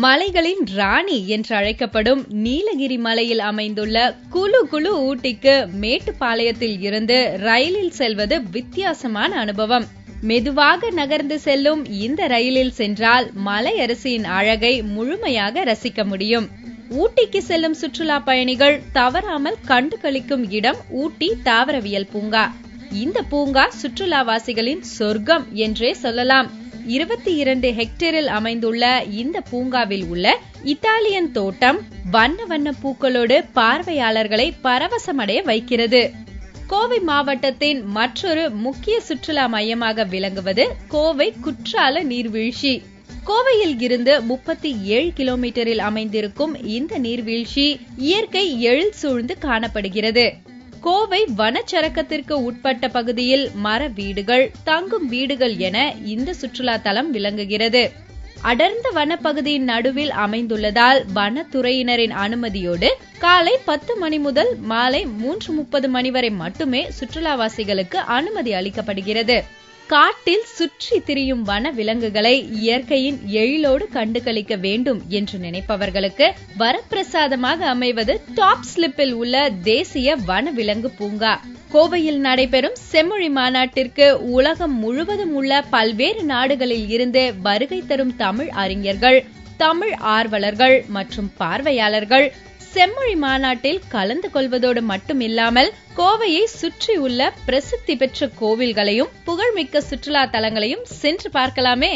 மலைகளின் ராணி என்று அழைக்கப்படும் நீலகிரி மலையில் அமைந்துள்ள குளு குளு ஊட்டிக்கு மேட்டுப்பாளையத்தில் இருந்து ரயிலில் செல்வது வித்தியாசமான அனுபவம். மெதுவாக நகர்ந்து செல்லும் இந்த ரயிலில் சென்றால் மலையரசியின் அழகை முழுமையாக ரசிக்க முடியும். ஊட்டிக்கு செல்லும் சுற்றுலா பயணிகள் தவறாமல் கண்டு களிக்கும் இடம் ஊட்டி தாவரவியல் பூங்கா. இந்த பூங்கா சுற்றுலாவாசிகளின் சொர்க்கம் என்றே சொல்லலாம். 22 ஹெக்டேரில் அமைந்துள்ள இந்த பூங்காவில் உள்ள இத்தாலியன் தோட்டம் வண்ண வண்ண பூக்களோடு பார்வையாளர்களை பரவசமடைய வைக்கிறது. கோவை மாவட்டத்தின் மற்றொரு முக்கிய சுற்றுலா மையமாக விளங்குவது கோவை குற்றால நீர்வீழ்ச்சி. கோவையில் இருந்து 37 கிலோமீட்டரில் அமைந்திருக்கும் இந்த நீர்வீழ்ச்சி இயற்கை எழில் சூழ்ந்து காணப்படுகிறது. கோவை வனச்சரகத்திற்கு உட்பட்ட பகுதியில் மர வீடுகள், தங்கும் வீடுகள் என இந்த சுற்றுலா தலம் விளங்குகிறது. அடர்ந்த வனப்பகுதியின் நடுவில் அமைந்துள்ளதால் வனத்துறையினரின் அனுமதியோடு காலை 10 மணி முதல் மாலை 3:30 மணி வரை மட்டுமே சுற்றுலாவாசிகளுக்கு அனுமதி அளிக்கப்படுகிறது. காட்டில் சுற்றி திரியும் வன விலங்குகளை இயற்கையின் எழிலோடு கண்டுகளிக்க வேண்டும் என்று நினைப்பவர்களுக்கு வரப்பிரசாதமாக அமைவது டாப் ஸ்லிப்பில் உள்ள தேசிய வனவிலங்கு பூங்கா. கோவையில் நடைபெறும் செம்மொழி மாநாட்டிற்கு உலகம் முழுவதும் உள்ள பல்வேறு நாடுகளில் இருந்து வருகை தரும் தமிழ் அறிஞர்கள், தமிழ் ஆர்வலர்கள் மற்றும் பார்வையாளர்கள் செம்மொழி மாநாட்டில் கலந்து கொள்வதோடு மட்டுமில்லாமல் கோவையை சுற்றியுள்ள பிரசித்தி பெற்ற கோவில்களையும் புகழ்மிக்க சுற்றுலா தலங்களையும் சென்று பார்க்கலாமே.